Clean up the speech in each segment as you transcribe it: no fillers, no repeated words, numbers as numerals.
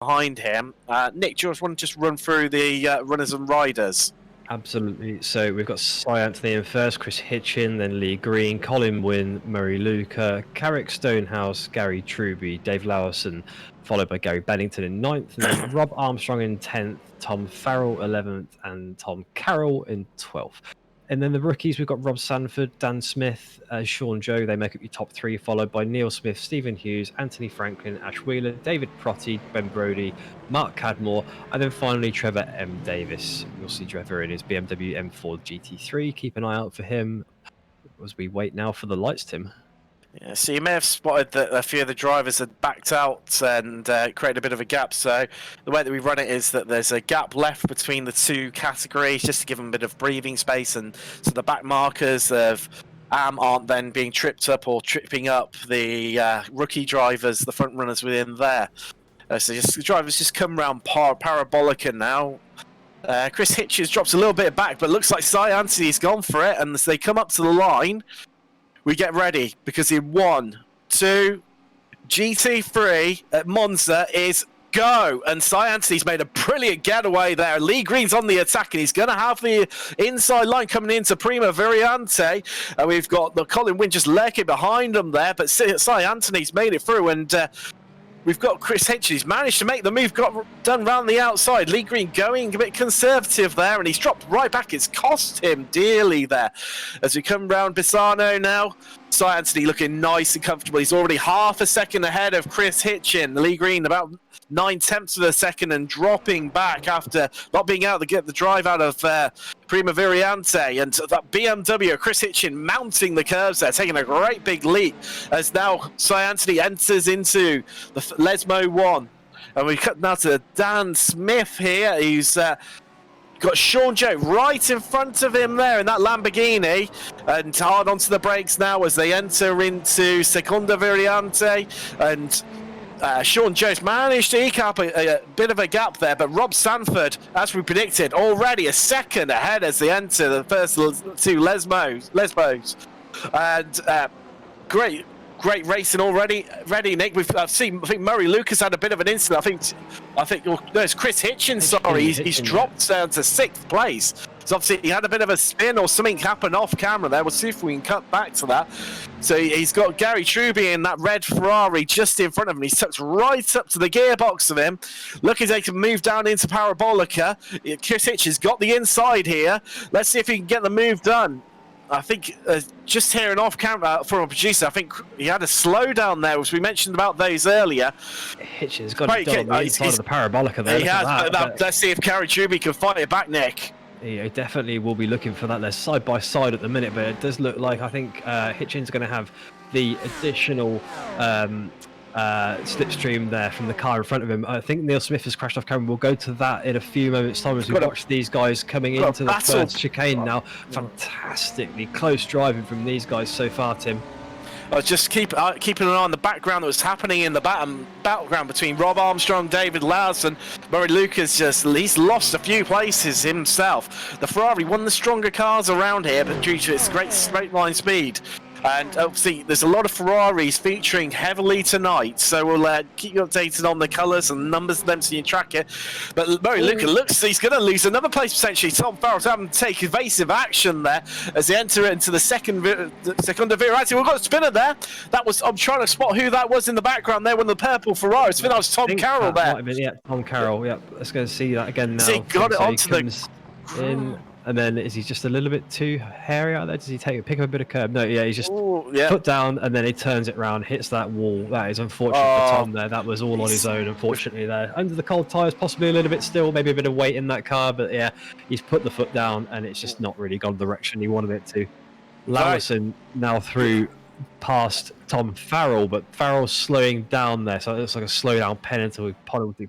behind him. Nick, do you want to just run through the runners and riders? Absolutely. So we've got Cy Anthony in first, Chris Hitchin, then Lee Green, Colin Wynn, Murray Luca, Carrick Stonehouse, Gary Truby, Dave Lowson, followed by Gary Bennington in 9th, and then Rob Armstrong in 10th, Tom Farrell 11th, and Tom Carroll in 12th. And then the rookies, we've got Rob Sanford, Dan Smith, Sean Joe. They make up your top 3, followed by Neil Smith, Stephen Hughes, Anthony Franklin, Ash Wheeler, David Protty, Ben Brody, Mark Cadmore, and then finally Trevor M. Davis. You'll see Trevor in his BMW M4 GT3. Keep an eye out for him as we wait now for the lights, Tim. Yeah, so you may have spotted that a few of the drivers had backed out and created a bit of a gap. So the way that we run it is that there's a gap left between the two categories, just to give them a bit of breathing space, and so the back markers of aren't then being tripped up or tripping up the rookie drivers, the front runners within there. So the drivers just come around Parabolica now. Chris Hitchens drops a little bit back, but looks like Cy Anthony's gone for it, and as they come up to the line, we get ready, because in 1, 2, GT3 at Monza is go. And Cy Anthony's made a brilliant getaway there. Lee Green's on the attack, and he's going to have the inside line coming into Prima Variante. We've got the Colin Wynn just lurking behind him there, but Cy Anthony's made it through, and we've got Chris Hitchens. He's managed to make the move, got done round the outside. Lee Green going a bit conservative there, and he's dropped right back. It's cost him dearly there. As we come round Pisano now, Cy Anthony looking nice and comfortable. He's already half a second ahead of Chris Hitchin. Lee Green about 9/10 of a second and dropping back after not being able to get the drive out of Prima Variante. And that BMW, Chris Hitchin, mounting the curves there, taking a great big leap as now Cy Anthony enters into the Lesmo 1. And we cut now to Dan Smith here. He's got Sean Joe right in front of him there in that Lamborghini, and hard onto the brakes now as they enter into Seconda Variante. And Sean Joe's managed to eke up a bit of a gap there, but Rob Sanford, as we predicted, already a second ahead as they enter the first two Lesbos. And great racing already. Nick. I've seen. I think Murray Lucas had a bit of an incident. I think. Well, no, it's Chris Hitchens. Sorry, he's dropped down to 6th place. So obviously he had a bit of a spin or something happened off camera there. We'll see if we can cut back to that. So he's got Gary Truby in that red Ferrari just in front of him. He's tucked right up to the gearbox of him. Looking as they can move down into Parabolica. Chris Hitchens got the inside here. Let's see if he can get the move done. I think just hearing off camera from a producer, I think he had a slowdown there, as we mentioned about those earlier. Hitchens got it done on the inside of the Parabolica there. He has, but let's see if Gary Truby can fight it back, Nick. Yeah, definitely will be looking for that. They're side by side at the minute, but it does look like I think Hitchens going to have the additional slipstream there from the car in front of him. I think Neil Smith has crashed off camera. We'll go to that in a few moments' time as we watch these guys coming into the first chicane now. Fantastically close driving from these guys so far, Tim. Just keeping an eye on the background that was happening in the background between Rob Armstrong, David Lowson, Murray Lucas. He's lost a few places himself. The Ferrari, one of the stronger cars around here, but due to its great straight line speed. And obviously, there's a lot of Ferraris featuring heavily tonight, so we'll keep you updated on the colours and numbers of them so you can track it. But Murray Luca looks he's going to lose another place potentially. Tom Farrell's having to take evasive action there as they enter into the Seconda Variante. We've got a spinner there. That was, I'm trying to spot who that was in the background there, one of the purple Ferraris. I think that was Tom Carroll there. Might have been, yeah, Tom Carroll. Yeah, let's go see that again now. So he got it onto in. And then is he just a little bit too hairy out there? Does he pick up a bit of curb? No, yeah, he's just foot down and then he turns it around, hits that wall. That is unfortunate for Tom there. That was all on his own, unfortunately, there. Under the cold tyres, possibly a little bit still, maybe a bit of weight in that car, but yeah, he's put the foot down and it's just not really gone the direction he wanted it to. Lowson now through past Tom Farrell, but Farrell's slowing down there, so it looks like a slow down penalty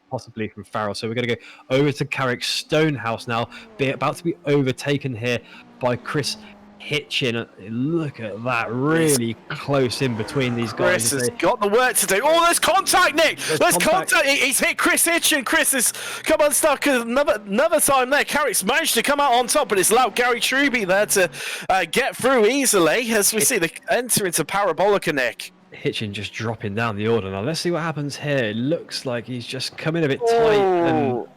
possibly from Farrell. So we're going to go over to Carrick Stonehouse now, about to be overtaken here by Chris Hitchin. Look at that, really close in between these guys. Chris has got the work to do. Oh, there's contact, Nick! There's contact! He's hit Chris Hitchin. Chris has come unstuck another time there. Carrick's managed to come out on top, but it's allowed Gary Truby there to get through easily as we see the enter into Parabolica, Nick. Hitchin just dropping down the order. Now let's see what happens here. It looks like he's just coming a bit tight and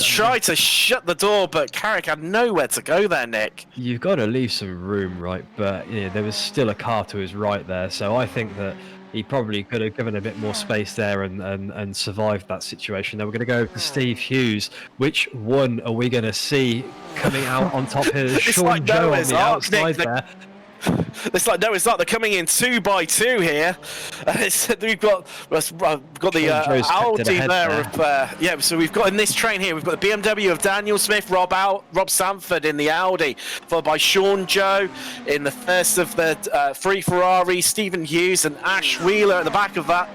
tried to shut the door, but Carrick had nowhere to go there, Nick. You've got to leave some room, right? But there was still a car to his right there, so I think that he probably could have given a bit more space there and survived that situation. Now we're going to go to Steve Hughes. Which one are we going to see coming out on top here? Sean Joe on the outside there. It's like Noah's Ark. They're coming in 2 by 2 here. We've got the Audi there. So we've got in this train here. We've got the BMW of Daniel Smith, Rob Sanford in the Audi, followed by Sean Joe in the first of the 3 Ferraris, Stephen Hughes and Ash Wheeler at the back of that.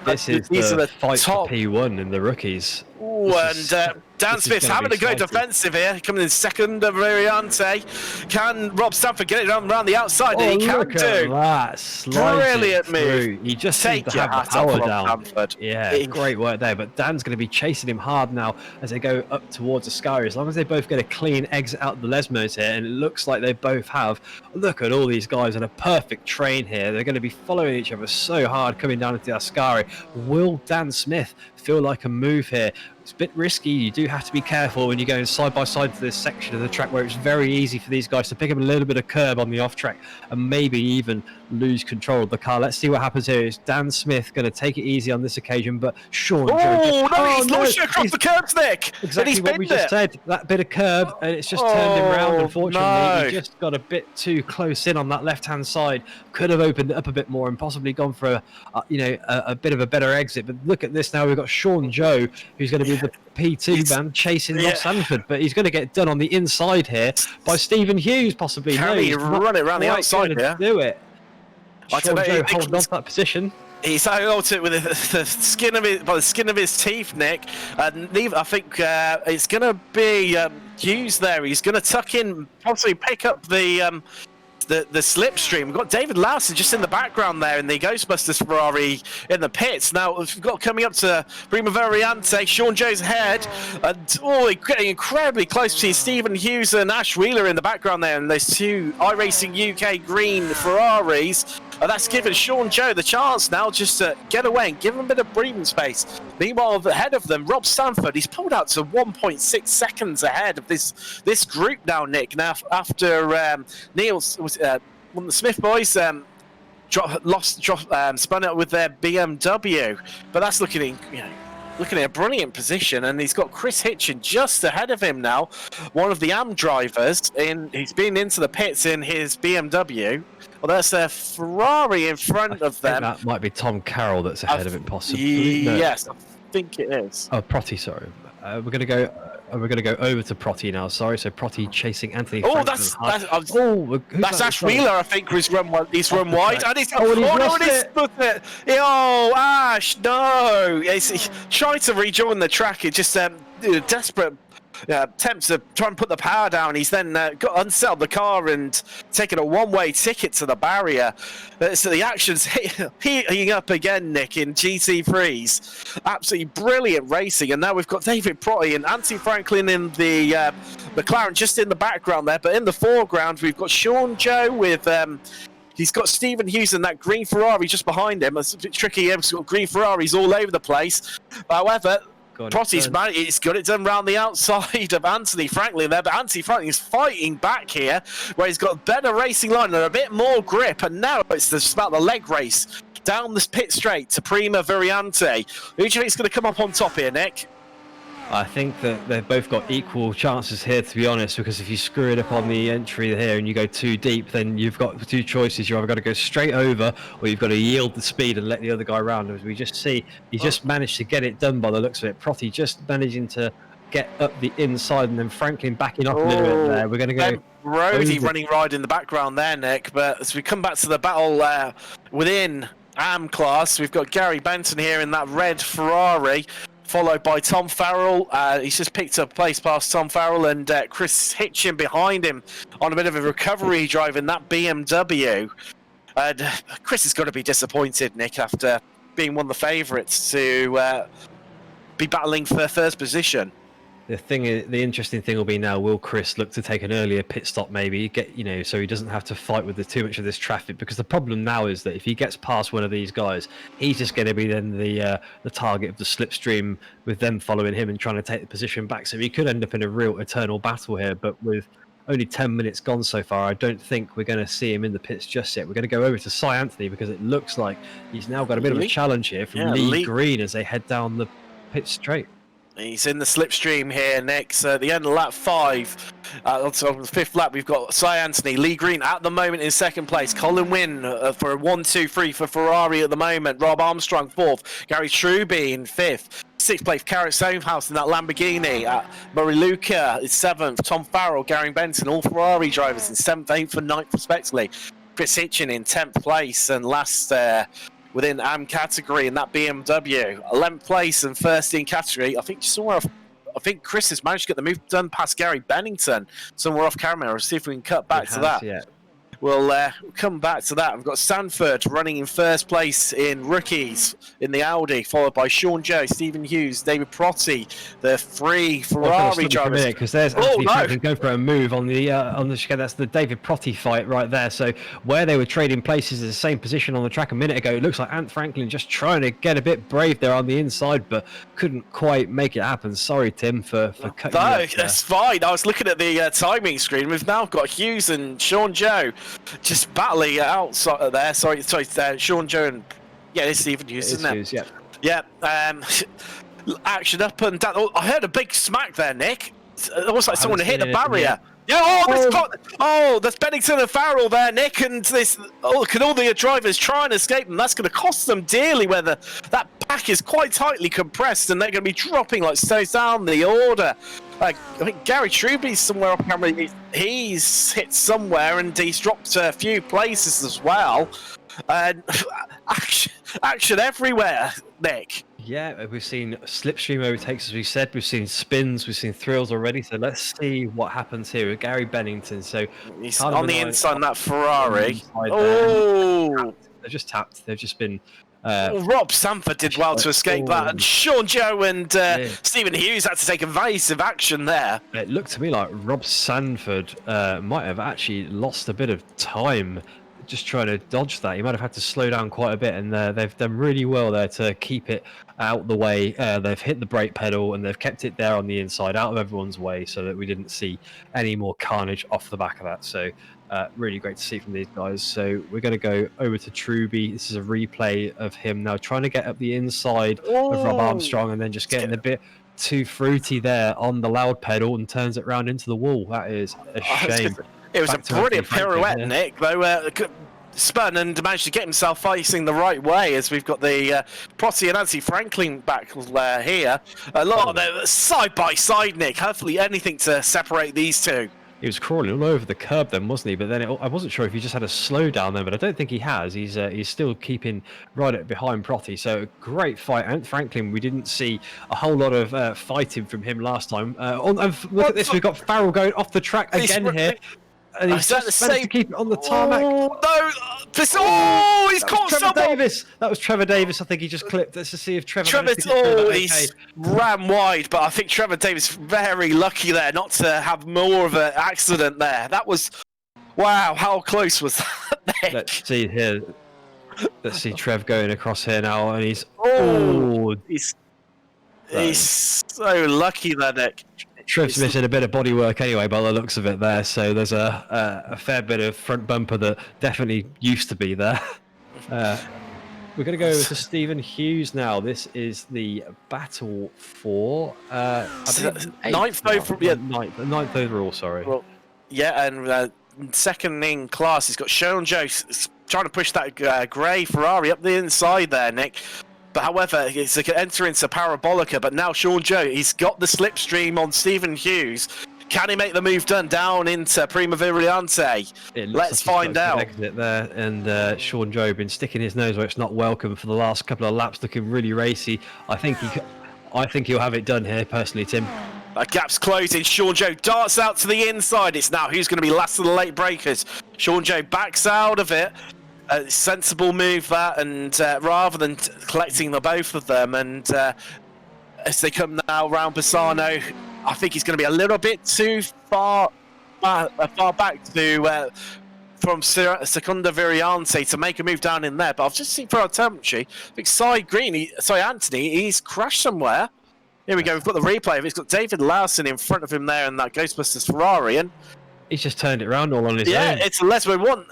This is the fight for P1 in the rookies. Ooh, and Dan Smith's having to go defensive here, coming in second of Variante. Can Rob Stanford get it around the outside? Oh, he can look do. At that. Brilliant move. He just seems to have the power down. Yeah, great work there. But Dan's going to be chasing him hard now as they go up towards the Sky. As long as they both get a clean exit out the Lesmos here, and it looks like they both have. Look at all these guys on a perfect train here. They're going to be following each other so hard coming down into the Ascari. Will Dan Smith feel like a move here? It's a bit risky. You do have to be careful when you're going side by side to this section of the track where it's very easy for these guys to pick up a little bit of curb on the off track and maybe even lose control of the car. Let's see what happens here. Is Dan Smith going to take it easy on this occasion? But Sean Joe he's launched it across the curbs, Nick. Exactly what we just said. That bit of curb, and it's just turned him round. Unfortunately, he just got a bit too close in on that left-hand side. Could have opened it up a bit more and possibly gone for a bit of a better exit. But look at this now. We've got Sean Joe, who's going to be the P2 man chasing Rob Sanford, but he's going to get done on the inside here by Stephen Hughes, possibly. Can he run it around the outside here? Do it. Sean Joe holding on to that position. He's hanging on to it with the skin of his teeth, Nick. I think it's going to be Hughes there. He's going to tuck in, possibly pick up the slipstream. We've got David Lawson just in the background there in the Ghostbusters Ferrari in the pits. Now we've got coming up to Prima Variante, Sean Joe's ahead, and getting incredibly close between Stephen Hughes and Ash Wheeler in the background there, and those 2 iRacing UK green Ferraris. That's given Sean Joe the chance now just to get away and give him a bit of breathing space. Meanwhile, ahead of them, Rob Stanford, he's pulled out to 1.6 seconds ahead of this group now, Nick. Now, after Neil, one of the Smith boys, spun out with their BMW. But that's looking at a brilliant position, and he's got Chris Hitchin just ahead of him now, one of the AM drivers. He's been into the pits in his BMW. Well, that's a Ferrari in front of them. That might be Tom Carroll that's ahead of it, possibly. No. Yes, I think it is. Oh, Proti, sorry. We're going to go over to Proti now. Sorry, so Proti chasing Anthony. Oh, that's Ash Wheeler. I think he's run wide, and he's Ash, no! He's trying to rejoin the track. It just desperate. Attempts to try and put the power down. He's then got unsettled the car and taken a one-way ticket to the barrier. So the action's heating up again, Nick, in GT3s. Absolutely brilliant racing. And now we've got David Proti and Anthony Franklin in the McLaren just in the background there. But in the foreground, we've got Sean Joe with... he's got Stephen Hughes and that green Ferrari just behind him. It's a bit tricky. He's got green Ferraris all over the place. However... Protti's man, he's got it done round the outside of Anthony Franklin there, but Anthony Franklin is fighting back here, where he's got a better racing line and a bit more grip, and now it's just about the leg race down this pit straight to Prima Variante. Who do you think is going to come up on top here, Nick? I think that they've both got equal chances here, to be honest, because if you screw it up on the entry here and you go too deep, then you've got 2 choices. You've either got to go straight over, or you've got to yield the speed and let the other guy around. As we just see, he just managed to get it done by the looks of it. Proti just managing to get up the inside, and then Franklin backing off a little bit there. We're going to go... Brody running wide in the background there, Nick, but as we come back to the battle within AM class, we've got Gary Benton here in that red Ferrari, followed by Tom Farrell. He's just picked up place past Tom Farrell, and Chris Hitchin behind him on a bit of a recovery drive in that BMW. Chris has got to be disappointed, Nick, after being one of the favourites to be battling for first position. the interesting thing will be now, will Chris look to take an earlier pit stop, maybe get, you know, so he doesn't have to fight with too much of this traffic, because the problem now is that if he gets past one of these guys, he's just going to be then the target of the slipstream, with them following him and trying to take the position back. So he could end up in a real eternal battle here, but with only 10 minutes gone so far, I don't think we're going to see him in the pits just yet. We're going to go over to Cy Anthony, because it looks like he's now got a bit of a challenge here from Lee Green as they head down the pit straight. He's in the slipstream here, Nick. So at the end of lap 5, so on the 5th lap, we've got Cy Anthony, Lee Green at the moment in 2nd place, Colin Wynn for a 1-2-3 for Ferrari at the moment, Rob Armstrong 4th, Gary Truby in 5th, 6th place, Carrot Stonehouse in that Lamborghini, Murray Luca is 7th, Tom Farrell, Gary Benson, all Ferrari drivers in 7th, 8th and 9th respectively, Chris Hitchin in 10th place, and last within AM category in that BMW, 11th place and first in category. I think Chris has managed to get the move done past Gary Bennington somewhere off camera. We'll see if we can cut back to that. Yeah. We'll come back to that. We've got Sanford running in first place in rookies in the Audi, followed by Sean Joe, Stephen Hughes, David Protti, the 3 Ferrari drivers. Because there's Anthony Franklin going for a move on the chicane. That's the David Protti fight right there. So where they were trading places in the same position on the track a minute ago, it looks like Ant Franklin just trying to get a bit brave there on the inside, but couldn't quite make it happen. Sorry, Tim, for cutting you off. That's fine. I was looking at the timing screen. We've now got Hughes and Sean Joe just battling outside there. Sorry, Sean Joe and it's Stephen Hughes, isn't it? Hughes, yeah. Action up and down. Oh, I heard a big smack there, Nick. It was like someone hit a barrier. Yeah, there's Bennington and Farrell there, Nick, and can all the drivers try and escape them? That's going to cost them dearly, whether that back is quite tightly compressed and they're going to be dropping like stones down the order. I think Gary Truby's somewhere off camera. He's hit somewhere and he's dropped a few places as well. And action everywhere, Nick. Yeah, we've seen slipstream overtakes, as we said. We've seen spins. We've seen thrills already. So let's see what happens here with Gary Bennington. So he's on the inside of that Ferrari. They've just tapped. They've just been. Rob Sanford did well to escape that, and Sean Joe and Stephen Hughes had to take evasive action there. It looked to me like Rob Sanford might have actually lost a bit of time just trying to dodge that. He might have had to slow down quite a bit, and they've done really well there to keep it out the way. They've hit the brake pedal and they've kept it there on the inside, out of everyone's way, so that we didn't see any more carnage off the back of that. So really great to see from these guys. So we're going to go over to Truby. This is a replay of him now trying to get up the inside of Rob Armstrong, and then just getting a bit too fruity there on the loud pedal and turns it round into the wall. That is a shame. It was a brilliant pirouette, Nick, though. Spun and managed to get himself facing the right way, as we've got the Protti and Anthony Franklin back here. A lot of them side by side, Nick. Hopefully anything to separate these two. He was crawling all over the curb then, wasn't he? But then I wasn't sure if he just had a slowdown then, but I don't think he has. He's still keeping right up behind Protti. So great fight. Ant Franklin, we didn't see a whole lot of fighting from him last time. Look at this, we've got Farrell going off the track again here. And he's just managed to keep it on the tarmac. He's caught Trevor Davis. That was Trevor Davis. I think he just clipped. Let's just see if Trevor. He's ran wide, but I think Trevor Davis very lucky there not to have more of an accident there. That was, wow, how close was that, Nick? Let's see here. Let's see Trev going across here now, and he's so lucky there, Nick. Trev's missing a bit of bodywork anyway, by the looks of it there. So there's a fair bit of front bumper that definitely used to be there. We're going to go over to Stephen Hughes now. This is the battle for ninth overall. Sorry. Well, yeah, and second in class, he's got Sean Joe trying to push that grey Ferrari up the inside there, Nick. But however, it's going to enter into Parabolica, but now Sean Joe, he's got the slipstream on Stephen Hughes. Can he make the move done down into Prima Variante? Let's find out. Exit there, and Sean Joe been sticking his nose where it's not welcome for the last couple of laps, looking really racy. I think he'll have it done here, personally, Tim. That gap's closing. Sean Joe darts out to the inside. It's now who's going to be last of the late breakers. Sean Joe backs out of it. A sensible move that, and rather than collecting the both of them, and as they come now round Bassano, I think he's going to be a little bit too far back to from Secunda Viriante to make a move down in there. But I've just seen for our telemetry, I think Anthony, he's crashed somewhere. Here we go. We've got the replay of it. It's got David Larson in front of him there in that Ghostbusters Ferrari, and he's just turned it around all on his own. Yeah, it's a Lesmo one.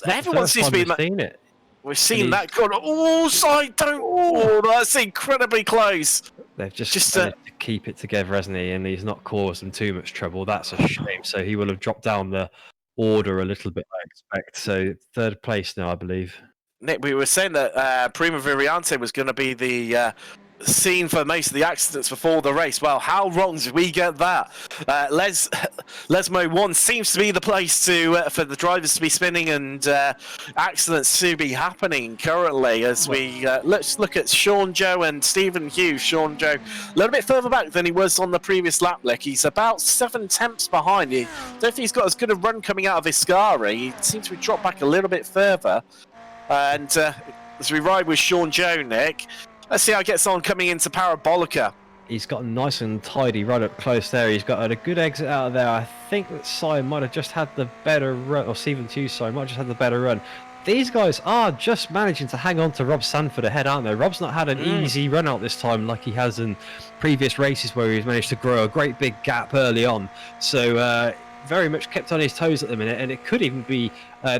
Everyone seems to be. Seen it. We've seen that. Oh, side don't. Oh, that's incredibly close. They've just managed to keep it together, hasn't he? And he's not caused them too much trouble. That's a shame. So he will have dropped down the order a little bit, I expect. So 3rd place now, I believe. Nick, we were saying that Prima Viriante was going to be the scene for most of the accidents before the race. Well, how wrong did we get that? Lesmo 1 seems to be the place for the drivers to be spinning and accidents to be happening currently. As we let's look at Sean Joe and Stephen Hughes. Sean Joe a little bit further back than he was on the previous lap. He's about 7 tenths behind. I don't think he's got as good a run coming out of Iscari. He seems to be dropped back a little bit further. And as we ride with Sean Joe, Nick, let's see how he gets on coming into Parabolica. He's got nice and tidy right up close there. He's got a good exit out of there. I think that Si might have just had the better run, or Stephen Hughes, might have just had the better run. These guys are just managing to hang on to Rob Sanford ahead, aren't they? Rob's not had an easy run out this time like he has in previous races where he's managed to grow a great big gap early on. So very much kept on his toes at the minute, and it could even be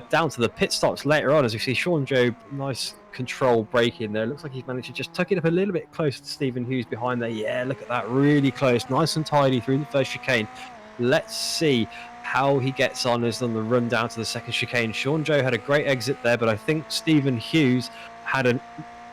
down to the pit stops later on as we see Sean Joe, nice control break in there. Looks like he's managed to just tuck it up a little bit close to Stephen Hughes behind there. Yeah, look at that, really close, nice and tidy through the first chicane. Let's see how he gets on as on the run down to the second chicane. Sean Joe had a great exit there, but I think Stephen Hughes had an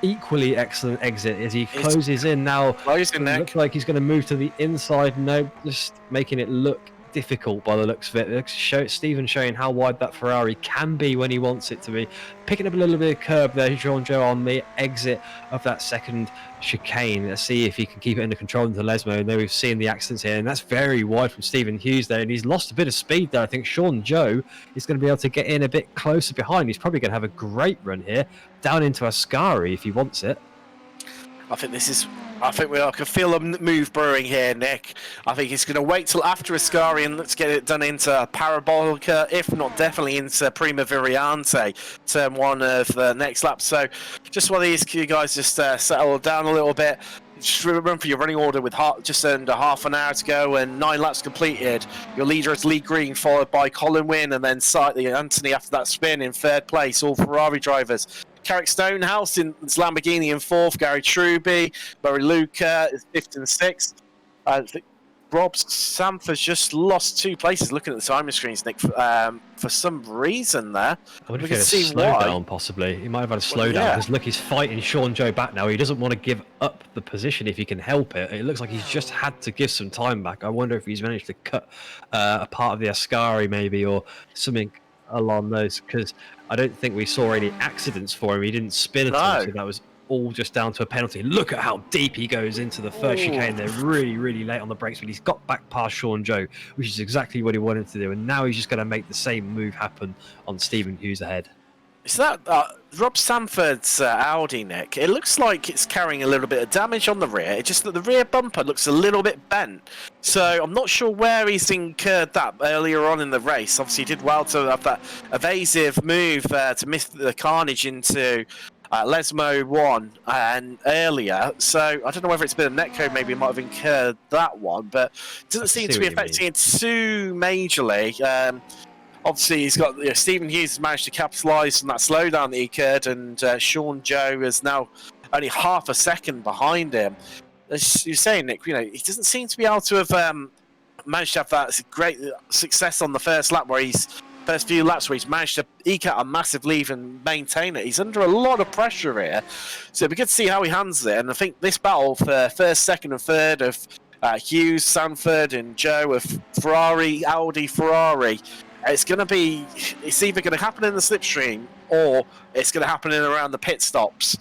equally excellent exit as he closes in now. It looks like he's going to move to the inside. No, just making it look difficult by the looks of it. Stephen showing how wide that Ferrari can be when he wants it to be. Picking up a little bit of curb there, Sean Joe on the exit of that second chicane. Let's see if he can keep it under control into Lesmo. And there we've seen the accidents here, and that's very wide from Stephen Hughes there, and he's lost a bit of speed there. I think Sean Joe is going to be able to get in a bit closer behind. He's probably going to have a great run here down into Ascari if he wants it. I think I can feel a move brewing here, Nick. I think he's going to wait till after Ascari and let's get it done into Parabolica, if not definitely into Prima Viriante, turn 1 of the next lap. So just while these guys just settle down a little bit, just remember for your running order with just under half an hour to go and 9 laps completed. Your leader is Lee Green, followed by Colin Wynn, and then Anthony after that spin in 3rd place, all Ferrari drivers. Carrick Stonehouse in Lamborghini in 4th, Gary Truby, Murray Luca is 5th and 6th. I think Rob Sanford's just lost 2 places looking at the timing screens, Nick, for some reason there. I wonder if he had a slowdown, possibly. He might have had a slowdown because look, he's fighting Sean Joe back now. He doesn't want to give up the position if he can help it. It looks like he's just had to give some time back. I wonder if he's managed to cut a part of the Ascari maybe or something along those, because I don't think we saw any accidents for him. He didn't spin at all, so that was all just down to a penalty. Look at how deep he goes into the first chicane. They're really, really late on the brakes, but he's got back past Sean Joe, which is exactly what he wanted to do. And now he's just going to make the same move happen on Stephen Hughes ahead. Is that Rob Sanford's Audi, Nick? It looks like it's carrying a little bit of damage on the rear. It's just that the rear bumper looks a little bit bent. So I'm not sure where he's incurred that earlier on in the race. Obviously, he did well to have that evasive move to miss the carnage into Lesmo 1 and earlier. So I don't know whether it's been a netcode, maybe it might have incurred that one, but it doesn't seem to be affecting it too majorly. Obviously, he's got Stephen Hughes has managed to capitalise on that slowdown that he occurred, and Sean Joe is now only half a second behind him. As you're saying, Nick, he doesn't seem to be able to have managed to have that great success on the first lap, first few laps where he's managed to eke out a massive lead and maintain it. He's under a lot of pressure here, so it'll be good to see how he handles it. And I think this battle for first, second, and third of Hughes, Sanford, and Joe of Ferrari, Audi, Ferrari. It's either going to happen in the slipstream or it's going to happen in around the pit stops.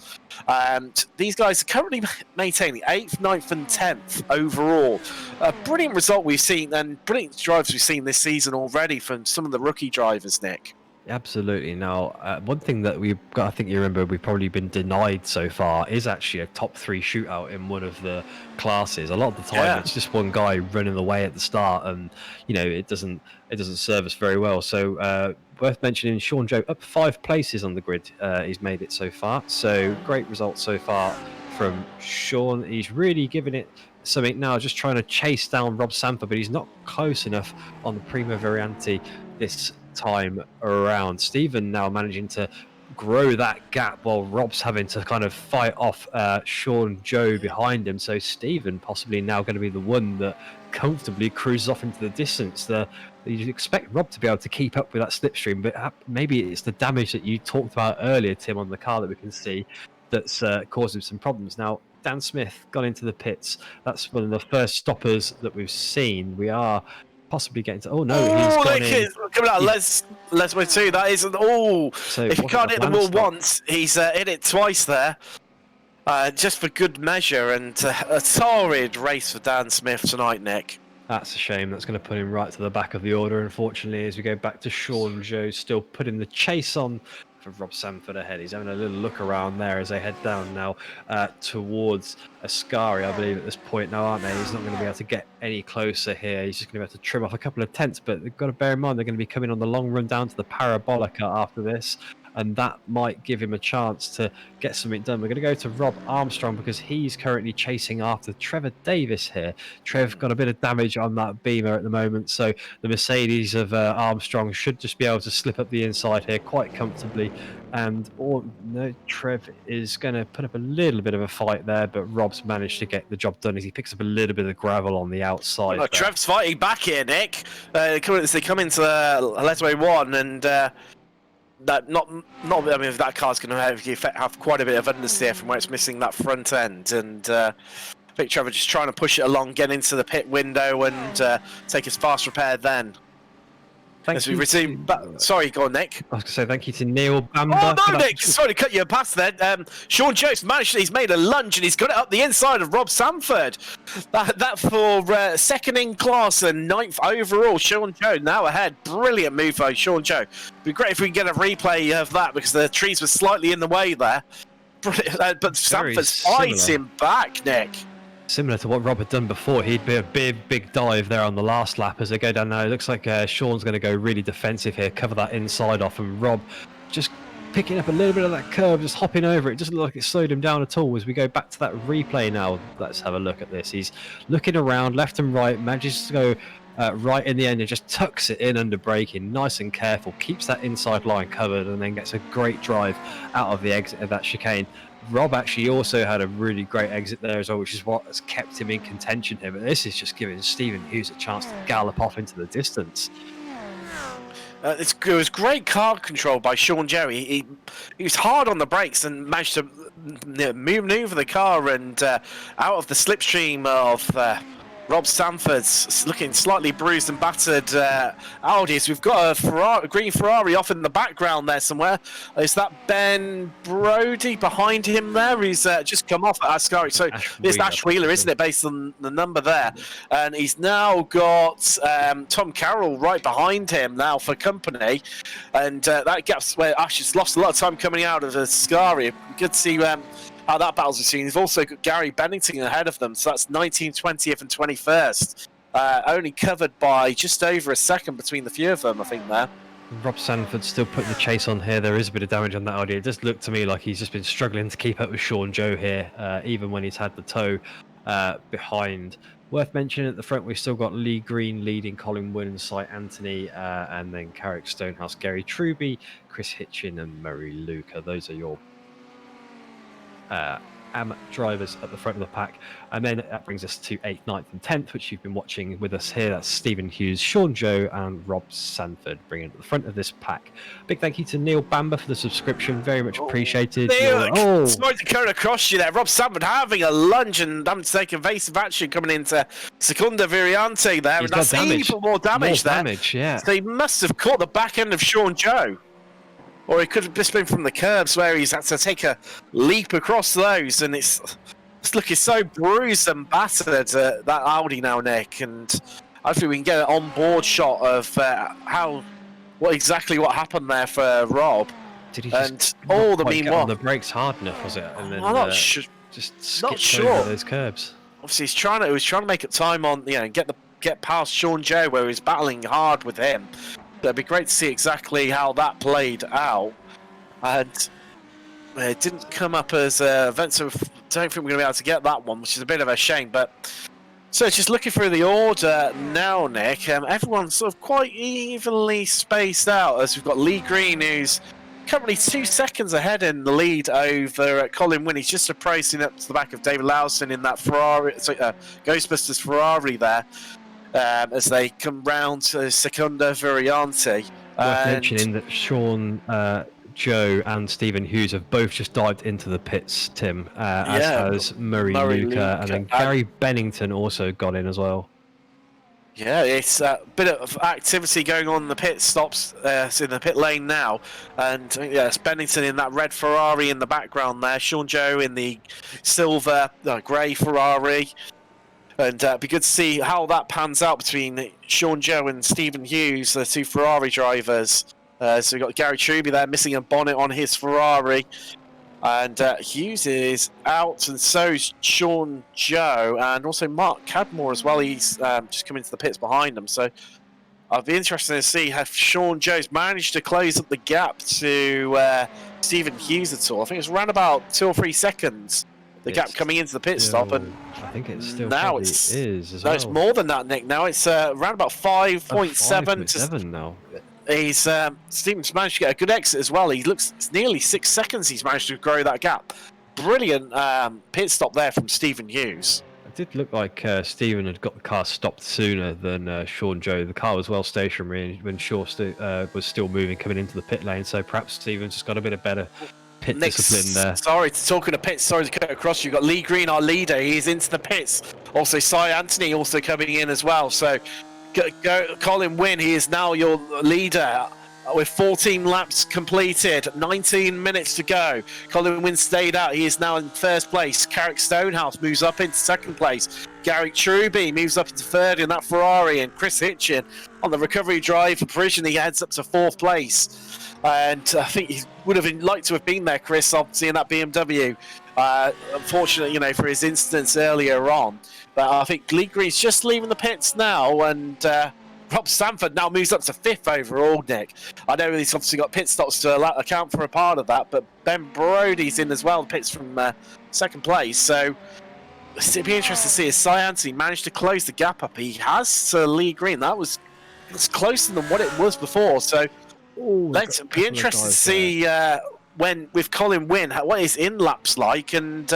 And these guys are currently maintaining 8th, 9th, and 10th overall. A brilliant result we've seen, and brilliant drives we've seen this season already from some of the rookie drivers, Nick. Absolutely. Now, one thing that we've got, I think you remember, we've probably been denied so far is actually a top 3 shootout in one of the classes. A lot of the time, Yeah. it's just one guy running away at the start, and it doesn't serve us very well. So, worth mentioning, Sean Joe up 5 places on the grid. He's made it so far. So, great results so far from Sean. He's really giving it something now, just trying to chase down Rob Sanford, but he's not close enough on the Prima Variante this time around. Stephen now managing to grow that gap while Rob's having to kind of fight off Sean Joe behind him. So Stephen possibly now going to be the one that comfortably cruises off into the distance. You'd expect Rob to be able to keep up with that slipstream, but maybe it's the damage that you talked about earlier, Tim, on the car that we can see that's causing some problems. Now, Dan Smith gone into the pits. That's one of the first stoppers that we've seen. We are possibly getting to. Oh no, he's gone in. Coming out, let's wait two. That isn't. Oh, So if you can't hit the wall once, he's hit it twice there. Just for good measure, and a torrid race for Dan Smith tonight, Nick. That's a shame. That's going to put him right to the back of the order, unfortunately, as we go back to Sean Joe, still putting the chase on for Rob Sanford ahead. He's having a little look around there as they head down now towards Ascari, I believe, at this point now, aren't they? He's not going to be able to get any closer here. He's just going to be able to trim off a couple of tenths, but they've got to bear in mind they're going to be coming on the long run down to the Parabolica after this, and that might give him a chance to get something done. We're going to go to Rob Armstrong because he's currently chasing after Trevor Davis here. Trev got a bit of damage on that Beamer at the moment, so the Mercedes of Armstrong should just be able to slip up the inside here quite comfortably. And Trev is going to put up a little bit of a fight there, but Rob's managed to get the job done as he picks up a little bit of gravel on the outside. Oh, Trev's fighting back here, Nick. They come into Letway 1, and that not. I mean, if that car's going to have quite a bit of understeer from where it's missing that front end, and I think Trevor just trying to push it along, get into the pit window, and take his fast repair then. As we resume, sorry, go on, Nick. I was going to say thank you to Neil Bamber. Oh no, Nick! Sorry to cut you past there. Sean Jones he's made a lunge and he's got it up the inside of Rob Sanford. That for second in class and 9th overall. Sean Jones now ahead. Brilliant move by Sean Jones. It'd be great if we can get a replay of that because the trees were slightly in the way there. But Sanford's fighting back, Nick. Similar to what Rob had done before, he'd be a big dive there on the last lap as they go down there. It looks like Sean's going to go really defensive here, cover that inside off, and Rob just picking up a little bit of that curve, just hopping over it. Doesn't look like it slowed him down at all. As we go back to that replay now, let's have a look at this. He's looking around left and right, manages to go right in the end and just tucks it in under braking, nice and careful, keeps that inside line covered, and then gets a great drive out of the exit of that chicane. Rob actually also had a really great exit there as well, which is what has kept him in contention here. But this is just giving Stephen Hughes a chance to gallop off into the distance. It was great car control by Sean Joey. He was hard on the brakes and managed to maneuver the car and out of the slipstream of Rob Sanford's looking slightly bruised and battered Audis. We've got a green Ferrari off in the background there somewhere. Is that Ben Brody behind him there? He's just come off at Ascari. So it's Ash Wheeler, isn't it, based on the number there? And he's now got Tom Carroll right behind him now for company. And that gap's where Ash has lost a lot of time coming out of Ascari. Good to see how that battle's seen. They've also got Gary Bennington ahead of them, so that's 19th, 20th, and 21st. Only covered by just over a second between the few of them, I think, there. Rob Sanford's still putting the chase on here. There is a bit of damage on that Audi. It does look to me like he's just been struggling to keep up with Sean Joe here, even when he's had the tow behind. Worth mentioning at the front, we've still got Lee Green leading, Colin Wood and Cy Anthony, and then Carrick Stonehouse, Gary Truby, Chris Hitchin, and Murray Luca. Those are your AM drivers at the front of the pack, and then that brings us to 8th, 9th and 10th, which you've been watching with us here. That's Stephen Hughes, Sean Joe and Rob Sanford bringing it to the front of this pack. Big thank you to Neil Bamber for the subscription, very much appreciated. Neil, sorry to cut across you there. Rob Sanford having a lunge and having to take evasive action coming into Secunda Variante there, and that's even more damage there. Yeah. So he must have caught the back end of Sean Joe. Or it could have just been from the curbs where he's had to take a leap across those, and it's looking so bruised and battered, that Audi now, Nick. And hopefully we can get an on-board shot of exactly what happened there for Rob. Did he and just all the get meanwhile on the brakes hard enough, was it? And then I'm not just not skipped over sure. those curbs. Obviously, he was trying to make up time on, get past Sean Joe, where he's battling hard with him. So it'd be great to see exactly how that played out. And it didn't come up as event, so I don't think we're going to be able to get that one, which is a bit of a shame. But so just looking through the order now, Nick, everyone's sort of quite evenly spaced out, as we've got Lee Green, who's currently 2 seconds ahead in the lead over Colin Wynn. He's just approaching up to the back of David Lowson in that Ferrari, Ghostbusters Ferrari there, as they come round to Secondo Variante. Worth mentioning that Sean, Joe and Stephen Hughes have both just dived into the pits, Tim, as has Murray Luca, and then Gary Bennington also got in as well. Yeah, it's a bit of activity going on in the pit stops, in the pit lane now. And it's Bennington in that red Ferrari in the background there. Sean Joe in the silver, grey Ferrari. And it'd be good to see how that pans out between Sean Joe and Stephen Hughes, the two Ferrari drivers. So we've got Gary Truby there missing a bonnet on his Ferrari. And Hughes is out, and so's Sean Joe, and also Mark Cadmore as well. He's just come into the pits behind him. So I'll be interested to see have Sean Joe's managed to close up the gap to Stephen Hughes at all. I think it's around about 2 or 3 seconds, the gap coming into the pit stop. And I think it's still now is as no, well. it's more than that, Nick. Now it's around about 5.7 to 7 now. He's Stephen's managed to get a good exit as well. It's nearly 6 seconds he's managed to grow that gap. Brilliant pit stop there from Stephen Hughes. It did look like Stephen had got the car stopped sooner than Sean Joe. The car was well stationary when Shaw was still moving coming into the pit lane, so perhaps Stephen's just got a bit of better pit discipline there. Sorry, talking of pits, sorry to cut across. You've got Lee Green, our leader. He's into the pits. Also, Cy Anthony also coming in as well. So Colin Wynn, he is now your leader with 14 laps completed, 19 minutes to go. Colin Wynn stayed out. He is now in first place. Carrick Stonehouse moves up into second place. Garrick Truby moves up into third in that Ferrari, and Chris Hitchin on the recovery drive for Parisian, he heads up to fourth place. And I think he would have liked to have been there, Chris, obviously in that BMW. Unfortunately, for his instance earlier on. But I think Lee Green's just leaving the pits now, and Rob Sanford now moves up to 5th overall, Nick. I know he's obviously got pit stops to account for a part of that, but Ben Brody's in as well, pits from 2nd place. So it'd be interesting to see if Cy Anthony managed to close the gap up. He has to Lee Green. It's closer than what it was before. So let's be interested to see when with Colin Wynn what his in laps like, and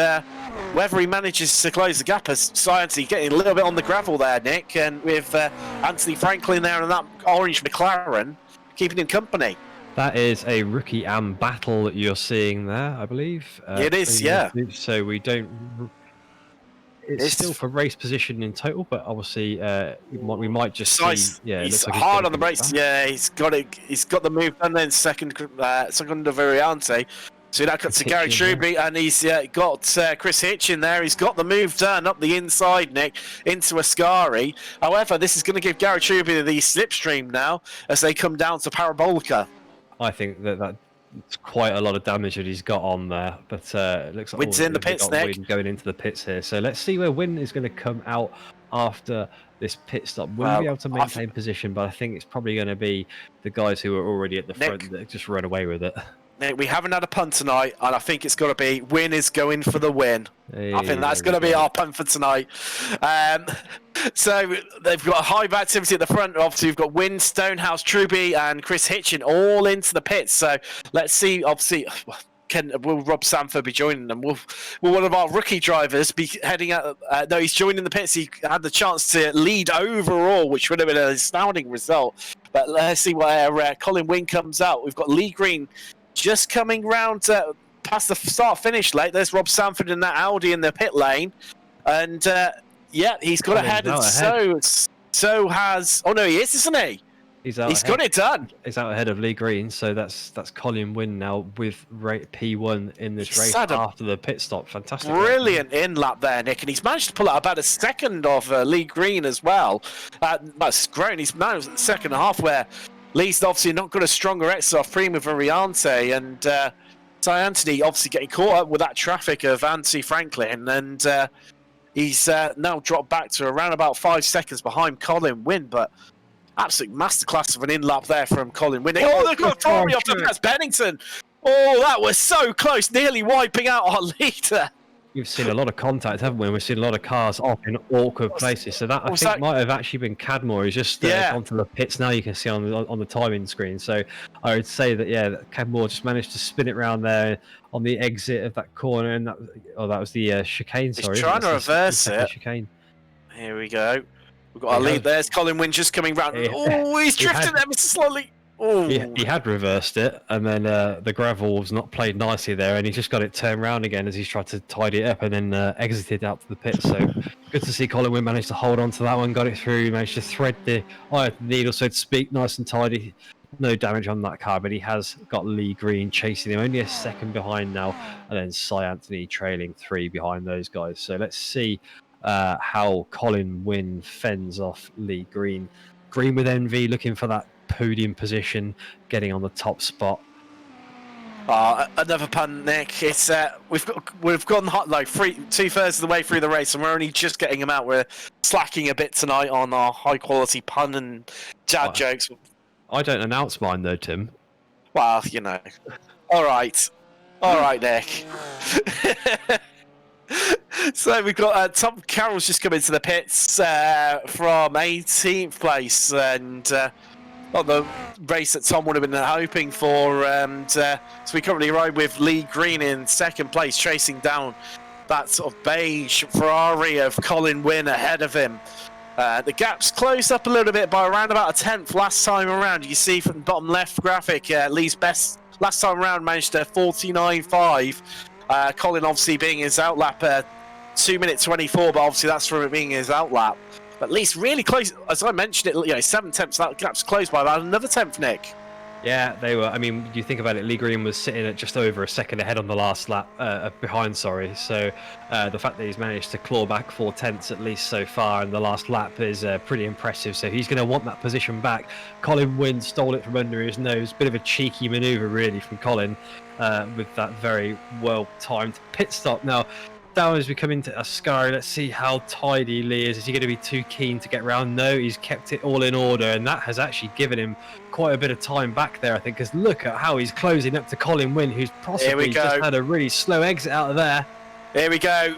whether he manages to close the gap as Cy Anthony getting a little bit on the gravel there, Nick, and with Anthony Franklin there in that orange McLaren keeping him company. That is a rookie AM battle that you're seeing there, I believe. It is, yeah. So we don't. It's still for race position in total, but obviously we might just see. Yeah, he's like hard on the brakes. Yeah, he's got it. He's got the move done. Then Secondo Variante. So that cuts to Gary Truby, and he's got Chris Hitchin there. He's got the move done up the inside, Nick, into Ascari. However, this is going to give Gary Truby the slipstream now as they come down to Parabolica. I think that's quite a lot of damage that he's got on there, but it looks like Wynn's in the pits, Nick. Wynn going into the pits here. So let's see where Wynn is going to come out after this pit stop. Will he be able to maintain position? But I think it's probably going to be the guys who are already at the front that just run away with it. Nick, we haven't had a punt tonight, and I think it's got to be Wynn is going for the win. I think that's going to be our punt for tonight. So they've got a hive activity at the front. Obviously, we've got Wynn, Stonehouse, Truby, and Chris Hitchin all into the pits. So let's see. Obviously, will Rob Sanford be joining them? Will one of our rookie drivers be heading out? No, he's joining the pits. He had the chance to lead overall, which would have been an astounding result. But let's see where Colin Wynn comes out. We've got Lee Green just coming round past the start-finish late. There's Rob Sanford in that Audi in the pit lane. And, he's got ahead. And so has... Oh, no, he is, isn't he? He's got it done. He's out ahead of Lee Green, so that's Colin Wynn now with P1 in this race after the pit stop. Fantastic. Brilliant in-lap there, Nick, and he's managed to pull out about a second of Lee Green as well. That's great. He's managed the second half where Lee's obviously not got a stronger exit off Prima Variante, and Ty Anthony obviously getting caught up with that traffic of Anthony Franklin, and he's now dropped back to around about 5 seconds behind Colin Wynn, but absolute masterclass of an in-lap there from Colin Wynn. Oh, they've got Ferrari off the pass, Bennington. Oh, that was so close, nearly wiping out our leader. We've seen a lot of contact, haven't we? We've seen a lot of cars off in awkward places. So that I think might have actually been Cadmore. He's just gone to the pits now. You can see on the timing screen. So I would say that Cadmore just managed to spin it around there on the exit of that corner, and that was the chicane. Sorry, he's trying to reverse it. Chicane. Here we go. We've got our lead. There's Colin Wynn just coming round. Oh, he's drifting ever so slowly. Oh. He had reversed it, and then the gravel was not played nicely there, and he just got it turned around again as he's tried to tidy it up, and then exited out to the pit. So good to see Colin Wynn managed to hold on to that one, got it through, managed to thread the eye of the needle, so to speak, nice and tidy. No damage on that car, but he has got Lee Green chasing him, only a second behind now, and then Cy Anthony trailing 3 behind those guys. So let's see how Colin Wynn fends off Lee Green. Green with envy, looking for that podium position, getting on the top spot. Another pun, Nick. It's we've gone hot, like 2/3 of the way through the race, and we're only just getting them out. We're slacking a bit tonight on our high quality pun and dad jokes. I don't announce mine though, Tim. Well, you know. All right, Nick. So we've got Tom Carroll's just come into the pits from 18th place, and not the race that Tom would have been hoping for. And so we currently ride with Lee Green in 2nd place, chasing down that sort of beige Ferrari of Colin Wynn ahead of him. The gap's closed up a little bit by around about 1/10 last time around. You see from the bottom left graphic, Lee's best last time around managed to 49.5. Colin obviously being his outlap 2 minutes 24, but obviously that's from it being his outlap. But at least really close, as I mentioned it, 7/10, so that gap's closed by about another 10th, Nick. Yeah, they were. I mean, you think about it, Lee Green was sitting at just over a second ahead on the last lap, behind, sorry. So the fact that he's managed to claw back 4/10 at least so far in the last lap is pretty impressive. So he's going to want that position back. Colin Wynn stole it from under his nose. Bit of a cheeky manoeuvre, really, from Colin with that very well-timed pit stop. Now, down as we come into Ascari, let's see how tidy Lee is. Is he going to be too keen to get round? No, he's kept it all in order, and that has actually given him quite a bit of time back there, I think, because look at how he's closing up to Colin Wynn, who's possibly just had a really slow exit out of there. Here we go.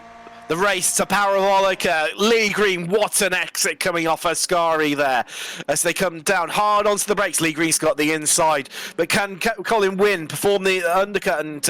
The race to Parabolica. Lee Green, what an exit coming off Ascari there. As they come down hard onto the brakes, Lee Green's got the inside. But can Colin Wynn perform the undercut and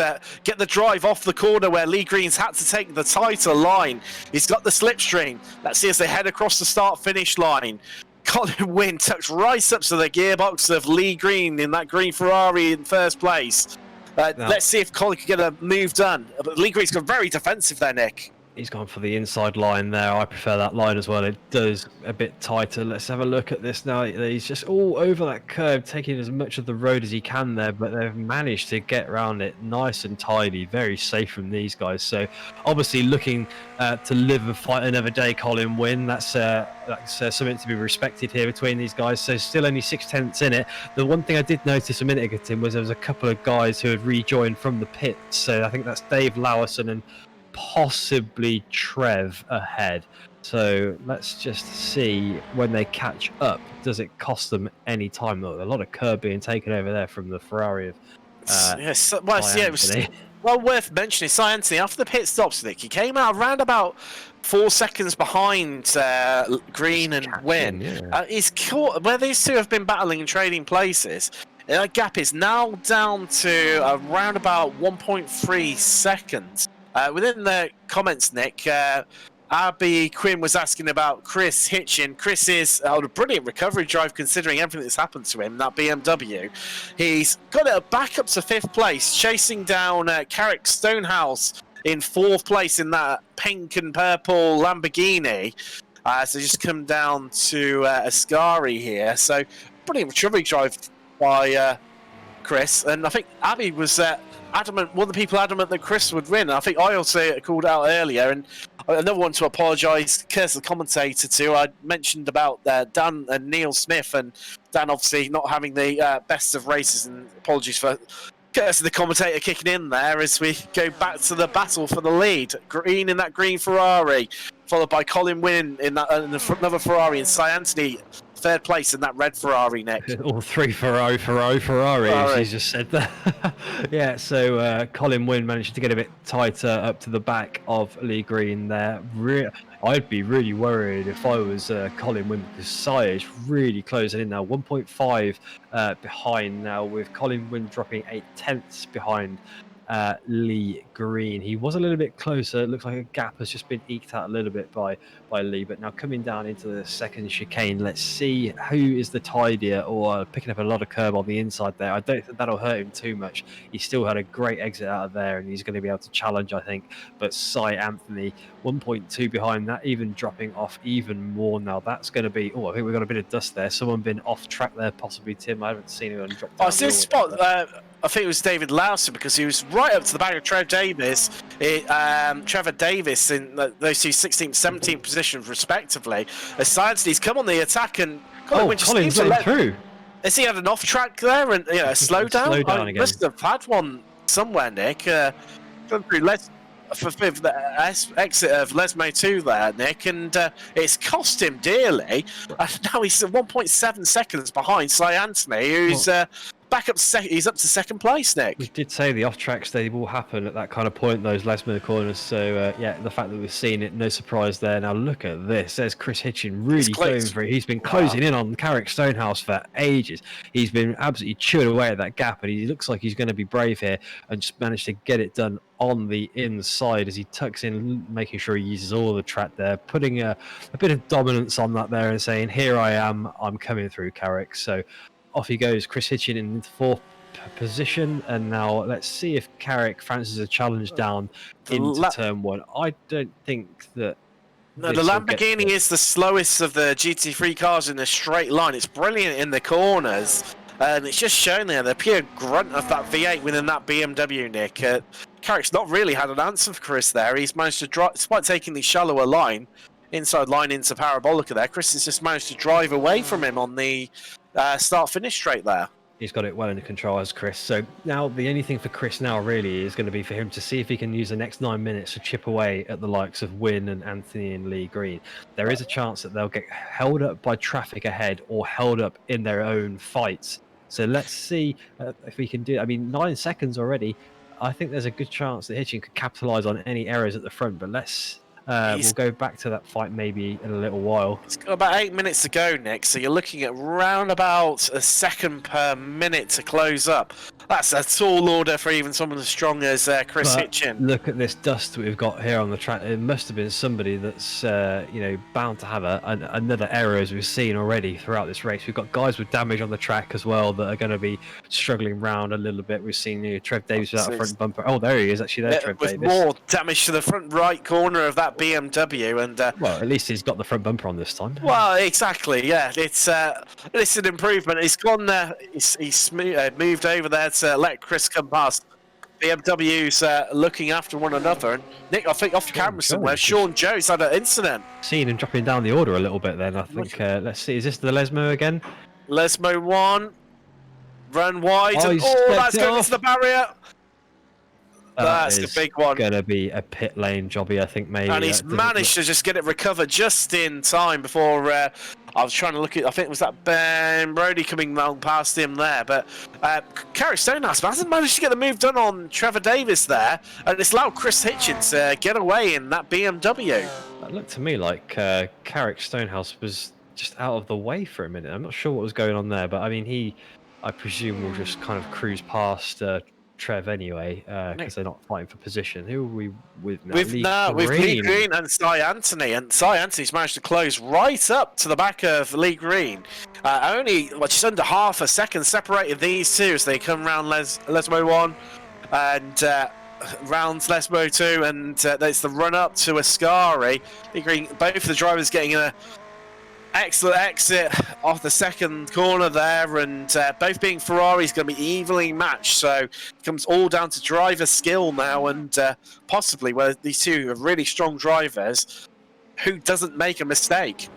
get the drive off the corner where Lee Green's had to take the tighter line? He's got the slipstream. Let's see as they head across the start-finish line. Colin Wynn tucks right up to the gearbox of Lee Green in that green Ferrari in 1st place. Let's see if Colin can get a move done. But Lee Green's got very defensive there, Nick. He's gone for the inside line there. I prefer that line as well. It does a bit tighter. Let's have a look at this now. He's just all over that curve, taking as much of the road as he can there, but they've managed to get around it nice and tidy. Very safe from these guys. So obviously looking to live and fight another day, Colin Wynn. That's something to be respected here between these guys. So still only 6/10 in it. The one thing I did notice a minute ago, Tim, was there was a couple of guys who had rejoined from the pits. So I think that's Dave Lowerson and possibly Trev ahead. So let's just see when they catch up. Does it cost them any time? Look, a lot of curb being taken over there from the Ferrari of yes. Well, worth mentioning, Cy Anthony, after the pit stops, Nick, he came out around about 4 seconds behind Green and Wynn. Yeah. He's caught where these two have been battling and trading places. That gap is now down to around about 1.3 seconds. Within the comments, Nick, Abby Quinn was asking about Chris Hitchin. Chris is on a brilliant recovery drive considering everything that's happened to him, that BMW. He's got it back up to 5th place, chasing down Carrick Stonehouse in 4th place in that pink and purple Lamborghini. So just come down to Ascari here. So brilliant recovery drive by Chris. And I think Abby was... adamant, one of the people adamant that Chris would win. I think I also called out earlier, and another one to apologise, curse the commentator to. I mentioned about Dan and Neil Smith, and Dan obviously not having the best of races, and apologies for curse the commentator kicking in there as we go back to the battle for the lead. Green in that green Ferrari, followed by Colin Wynn in that another Ferrari, and Cy Anthony third place in that red Ferrari, Nick. All three Ferrari, as you just said that. Yeah, so Colin Wynn managed to get a bit tighter up to the back of Lee Green there. I'd be really worried if I was Colin Wynn, because Cy is really closing in now. 1.5 behind now, with Colin Wynn dropping 8/10 behind Lee Green. He was a little bit closer. It looks like a gap has just been eked out a little bit by Lee, but now coming down into the second chicane, let's see who is the tidier, or picking up a lot of curb on the inside there. I don't think that'll hurt him too much. He still had a great exit out of there, and he's going to be able to challenge, I think. But Cy Anthony 1.2 behind that, even dropping off even more now. That's going to be, I think we've got a bit of dust there. Someone been off track there, possibly Tim. I haven't seen anyone drop down. I see a spot. I think it was David Lowson, because he was right up to the back of Trevor Davis. Trevor Davis in those two 16th, 17th positions respectively. As Science, he's come on the attack, and Colin's getting through. Has he had an off track there and a slow down? Slow down again. Must have had one somewhere, Nick. Gone through the exit of Lesmo 2 there, Nick, and it's cost him dearly. Now he's 1.7 seconds behind Cy Anthony, who's back up. He's up to second place, Nick. We did say the off-tracks, they will happen at that kind of point, those Lesmo corners. So yeah, the fact that we've seen it, no surprise there. Now look at this. There's Chris Hitchin really going for it. He's been closing in on Carrick Stonehouse for ages. He's been absolutely chewing away at that gap, and he looks like he's going to be brave here and just managed to get it done on the inside as he tucks in, making sure he uses all the track there, putting a bit of dominance on that there and saying, here I am, I'm coming through, Carrick. So off he goes, Chris Hitchin in fourth position, and now let's see if Carrick fancies a challenge down into turn one. I don't think that. No, the Lamborghini is the slowest of the GT3 cars in a straight line. It's brilliant in the corners, and it's just shown there the pure grunt of that V8 within that BMW, Nick. Carrick's not really had an answer for Chris there. He's managed to drive, despite taking the shallower line, inside line into Parabolica there. Chris has just managed to drive away from him on the start-finish straight there. He's got it well under control as Chris. So now the only thing for Chris now really is going to be for him to see if he can use the next 9 minutes to chip away at the likes of Wynn and Anthony and Lee Green. There is a chance that they'll get held up by traffic ahead or held up in their own fights. So let's see if we can do it. I mean, 9 seconds already. I think there's a good chance that Hitchin could capitalise on any errors at the front, but let's we'll go back to that fight maybe in a little while. It's got about 8 minutes to go, Nick, so you're looking at round about a second per minute to close up. That's a tall order for even someone as strong as Chris Hitchin. Look at this dust that we've got here on the track. It must have been somebody that's bound to have another error, as we've seen already throughout this race. We've got guys with damage on the track as well that are going to be struggling round a little bit. We've seen Trev Davis without a front bumper. Oh, there he is, actually. There's Trev Davis. With more damage to the front right corner of that BMW, and well, at least he's got the front bumper on this time. Well, exactly, yeah. It's an improvement. He's gone there. He's moved over there to let Chris come past. BMW's looking after one another. And Nick, I think off camera somewhere, Sean Jones had an incident. Seen him dropping down the order a little bit then, I think. Let's see, is this the Lesmo again? Lesmo 1. Run wide. That's going into the barrier. That's the big one. Going to be a pit lane jobby, I think, maybe. And he's managed to just get it recovered just in time before I was trying to look at, I think it was that Ben Brody coming along past him there. But Carrick Stonehouse hasn't managed to get the move done on Trevor Davis there. And it's allowed Chris Hitchin to get away in that BMW. It looked to me like Carrick Stonehouse was just out of the way for a minute. I'm not sure what was going on there, but I mean, I presume will just kind of cruise past Trev anyway, because they're not fighting for position. Who are we with now? With Lee Green and Cy Anthony, and Cy Anthony's managed to close right up to the back of Lee Green. Only just under half a second separated these two as they come round Lesmo 1 and round Lesmo 2, and it's the run up to Ascari. Lee Green, both of the drivers getting Excellent exit off the second corner there, and both being Ferraris going to be evenly matched. So it comes all down to driver skill now, and possibly where these two are really strong drivers, who doesn't make a mistake.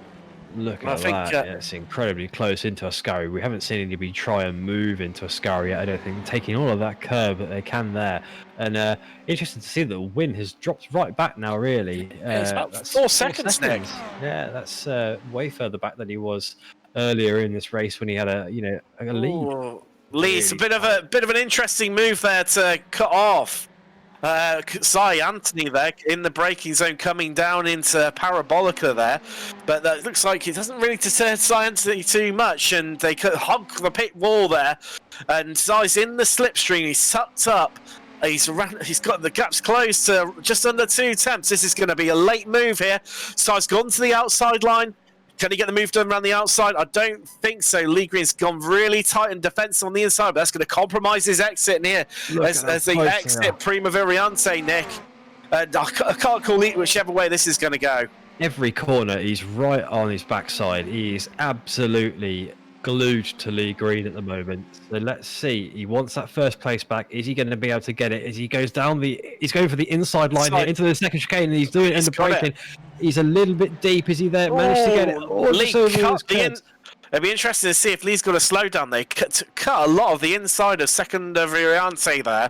Look at that. Yeah, it's incredibly close into Ascari. We haven't seen anybody try and move into Ascari yet, I don't think, taking all of that curve that they can there. And interesting to see that the win has dropped right back now, really. It's about 4 seconds, Nick. Yeah, that's way further back than he was earlier in this race when he had a lead. Lee's really a bit of an interesting move there to cut off Cy Anthony there in the braking zone, coming down into Parabolica there, but that looks like it doesn't really deter Cy Anthony too much, and they could hug the pit wall there, and Cy's in the slipstream. He's sucked up. He's got the gaps closed to just under 2 tenths. This is going to be a late move here. Cy's gone to the outside line. Can he get the move done around the outside? I don't think so. Lee Green's gone really tight and defensive on the inside, but that's going to compromise his exit in here. As the exit Prima Variante, Nick. I can't call it whichever way this is going to go. Every corner, he's right on his backside. He's absolutely glued to Lee Green at the moment. So let's see. He wants that first place back. Is he going to be able to get it? As he goes down he's going for the inside line here into the second chicane, and he's doing it in the braking. He's a little bit deep. Is he there? Managed to get it. It'd be interesting to see if Lee's got a slowdown. They cut a lot of the inside of second Variante there,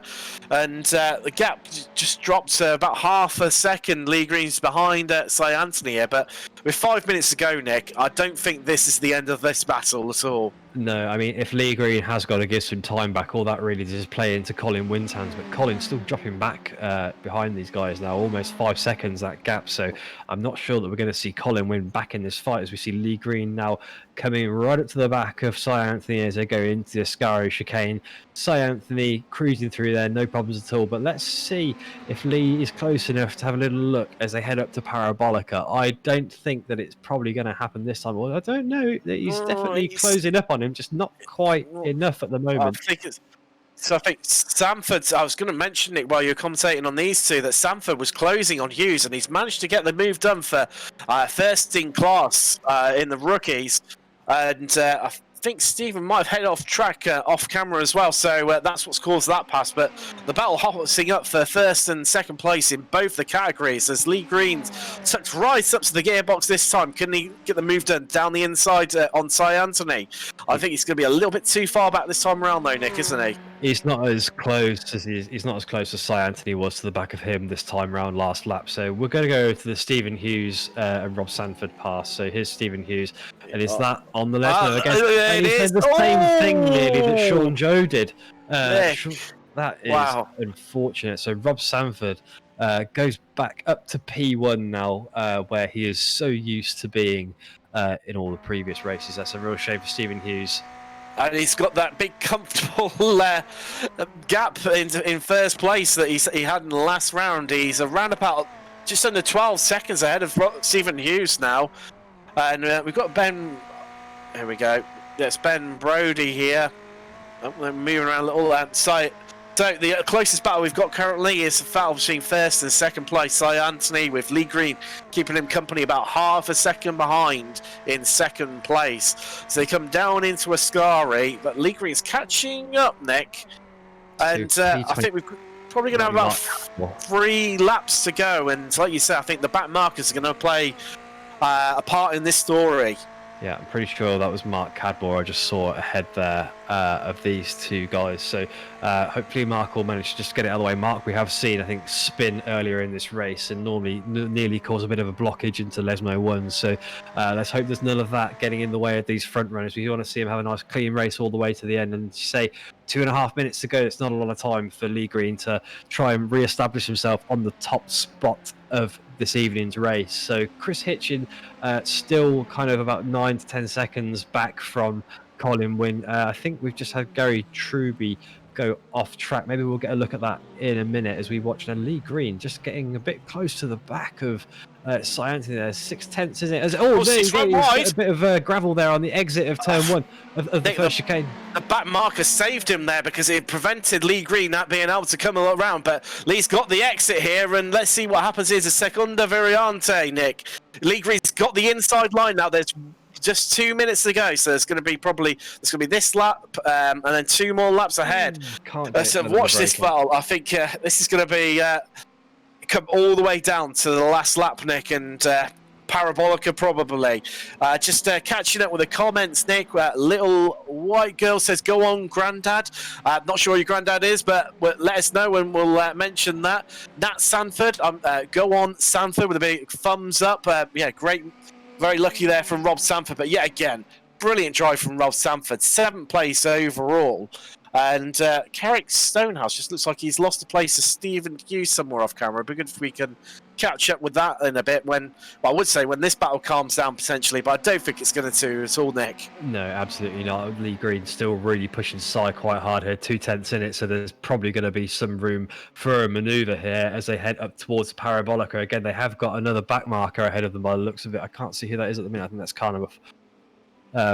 and the gap just dropped to about half a second. Lee Green's behind Cy Anthony here, but with 5 minutes to go, Nick, I don't think this is the end of this battle at all. No, I mean, if Lee Green has got to give some time back, all that really does play into Colin Wynn's hands, but Colin's still dropping back behind these guys now, almost 5 seconds that gap, so I'm not sure that we're going to see Colin Wynn back in this fight, as we see Lee Green now coming right up to the back of Cy Anthony as they go into the Ascari chicane. Cy Anthony cruising through there, no problems at all, but let's see if Lee is close enough to have a little look as they head up to Parabolica. I don't think that it's probably going to happen this time. Well, I don't know. He's definitely closing up on him, just not quite enough at the moment. I think Sanford, I was going to mention it while you're commentating on these two, that Sanford was closing on Hughes, and he's managed to get the move done for first in class in the rookies. And I think Stephen might have headed off track off camera as well, so that's what's caused that pass. But the battle hopping up for first and second place in both the categories, as Lee Green tucked right up to the gearbox this time. Can he get the move done down the inside on Cy Anthony? I think he's going to be a little bit too far back this time around though, Nick, isn't he? He's not as close as Cy Anthony was to the back of him this time round last lap. So we're going to go to the Stephen Hughes and Rob Sanford pass. So here's Stephen Hughes, and is that on the left? No, and he said the same thing nearly that Sean Joe did. That is unfortunate. So Rob Sanford goes back up to P1 now, where he is so used to being in all the previous races. That's a real shame for Stephen Hughes. And he's got that big comfortable gap in first place that he had in the last round. He's around about just under 12 seconds ahead of Stephen Hughes now. And we've got Ben. Here we go. That's Ben Brody here. They're moving around a little outside. So the closest battle we've got currently is the battle between first and second place. Cy Anthony with Lee Green keeping him company about half a second behind in second place. So they come down into Ascari, but Lee Green's catching up, Nick. And I think we're probably going to have about 3 laps to go. And like you said, I think the back markers are going to play a part in this story. Yeah, I'm pretty sure that was Mark Cadmore. I just saw ahead there of these two guys. So hopefully Mark will manage to just get it out of the way. Mark, we have seen, I think, spin earlier in this race and normally nearly cause a bit of a blockage into Lesmo 1. So let's hope there's none of that getting in the way of these front runners. We want to see him have a nice clean race all the way to the end. And say 2.5 minutes to go, it's not a lot of time for Lee Green to try and re-establish himself on the top spot of this evening's race. So Chris Hitchin still kind of about 9 to 10 seconds back from Colin Wynn. I think we've just had Gary Truby go off track. Maybe we'll get a look at that in a minute as we watch now. Lee Green just getting a bit close to the back of Cy Anthony there. 6/10, isn't it? There's a bit of gravel there on the exit of turn 1 of the first chicane. The back marker saved him there because it prevented Lee Green not being able to come around, but Lee's got the exit here, and let's see what happens. Here's a Segunda Variante, Nick. Lee Green's got the inside line now. There's just 2 minutes to go. So there's going to be this lap and then 2 more laps ahead. So watch this battle. I think this is going to be come all the way down to the last lap, Nick, and Parabolica probably. Just catching up with the comments, Nick. Little white girl says, "Go on, Grandad." Not sure who your Grandad is, but let us know and we'll mention that. Nat Sanford, go on, Sanford, with a big thumbs up. Yeah, great. Very lucky there from Rob Sanford. But yet again, brilliant drive from Rob Sanford. 7th place overall. And Carrick Stonehouse just looks like he's lost a place to Stephen Hughes somewhere off camera. It'd be good if we can catch up with that in a bit when, well, I would say when this battle calms down potentially, but I don't think it's going to at all, Nick. No, absolutely not. Lee Green still really pushing Sai quite hard here, 2/10 in it, so there's probably going to be some room for a manoeuvre here as they head up towards Parabolica. Again, they have got another back marker ahead of them by the looks of it. I can't see who that is at the minute. I think that's Carnival.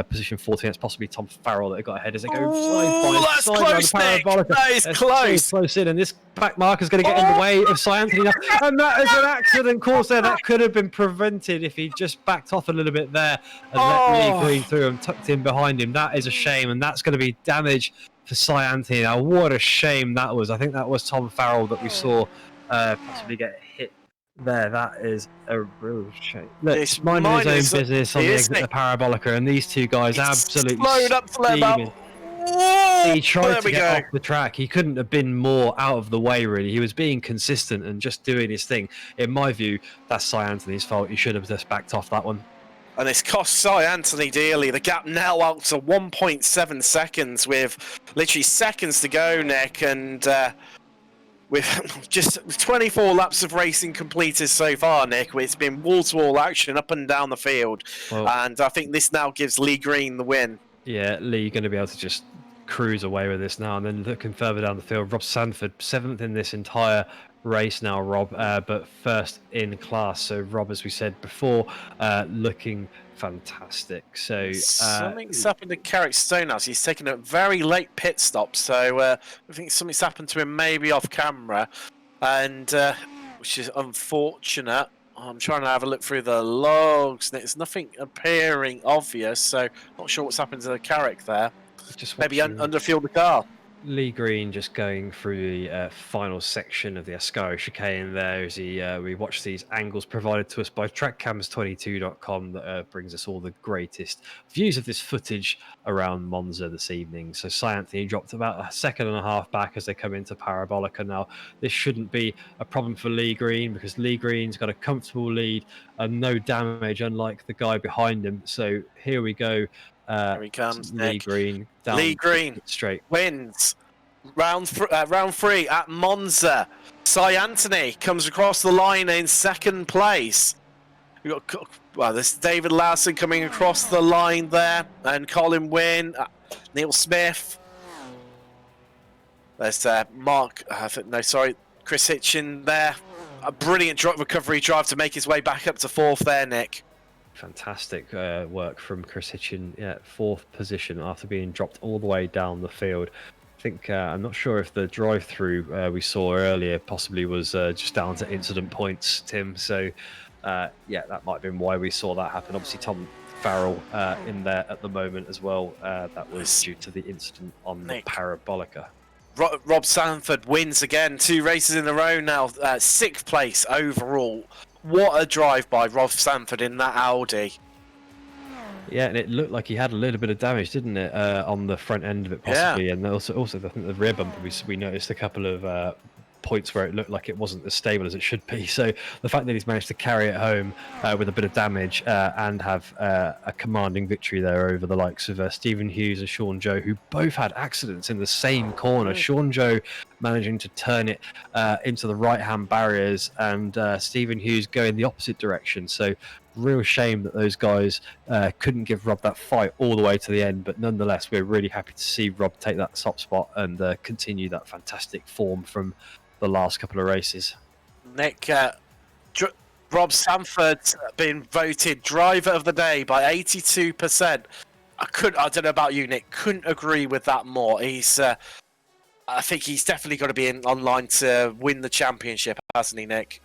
Position 14, it's possibly Tom Farrell that got ahead as they go that's close, Nick. That is close. So close in, and this back marker is going to get in the way of Cy Anthony now. And that is an accident course there. That could have been prevented if he just backed off a little bit there and let Lee Green through and tucked in behind him. That is a shame, and that's going to be damage for Cy Anthony. Now, what a shame that was. I think that was Tom Farrell that we saw possibly get hit there. That is a real shame. Look, it's minding his own business on the exit of Parabolica, and these two guys absolutely slowed up to let up. He tried to get off the track. He couldn't have been more out of the way, really. He was being consistent and just doing his thing. In my view, that's Cy Anthony's fault. He should have just backed off that one. And it's cost Cy Anthony dearly. The gap now out to 1.7 seconds with literally seconds to go, Nick, and with just 24 laps of racing completed so far, Nick. It's been wall-to-wall action up and down the field. Well, and I think this now gives Lee Green the win. Yeah, Lee going to be able to just cruise away with this now. And then looking further down the field, Rob Sanford, 7th in this entire race now, Rob, but first in class. So Rob, as we said before, looking fantastic. So something's happened to Carrick Stonehouse. He's taken a very late pit stop, so I think something's happened to him, maybe off camera, and which is unfortunate. I'm trying to have a look through the logs, and there's nothing appearing obvious, so not sure what's happened to the Carrick there. Just maybe underfueled the car. Lee Green just going through the final section of the Ascari chicane there as we watch these angles provided to us by trackcams22.com that brings us all the greatest views of this footage around Monza this evening. So Cy Anthony dropped about a second and a half back as they come into Parabolica. Now, this shouldn't be a problem for Lee Green because Lee Green's got a comfortable lead and no damage, unlike the guy behind him. So here we go. Here he comes, Lee Nick. Green. Lee Green straight wins round 3 at Monza. Cy Anthony comes across the line in 2nd place. We got this David Larson coming across the line there, and Colin Wynn, Neil Smith. There's Chris Hitchin there. A brilliant recovery drive to make his way back up to 4th there, Nick. Fantastic work from Chris Hitchin, 4th position after being dropped all the way down the field. I think, I'm not sure if the drive-through we saw earlier possibly was just down to incident points, Tim. So, yeah, that might have been why we saw that happen. Obviously, Tom Farrell in there at the moment as well. That was due to the incident on the Parabolica. Rob Sanford wins again, 2 races in a row now, 6th place overall. What a drive by Rob Sanford in that Audi. Yeah, and it looked like he had a little bit of damage, didn't it, on the front end of it possibly. Yeah. And also I think the rear bumper, we noticed a couple of points where it looked like it wasn't as stable as it should be. So the fact that he's managed to carry it home with a bit of damage and have a commanding victory there over the likes of Stephen Hughes and Sean Joe, who both had accidents in the same corner. Sean Joe managing to turn it into the right-hand barriers, and Stephen Hughes going the opposite direction. So real shame that those guys couldn't give Rob that fight all the way to the end, but nonetheless we're really happy to see Rob take that top spot and continue that fantastic form from the last couple of races. Nick, Rob Sanford's been voted driver of the day by 82%. I don't know about you, Nick, couldn't agree with that more. I think he's definitely got to be online to win the championship, hasn't he, Nick?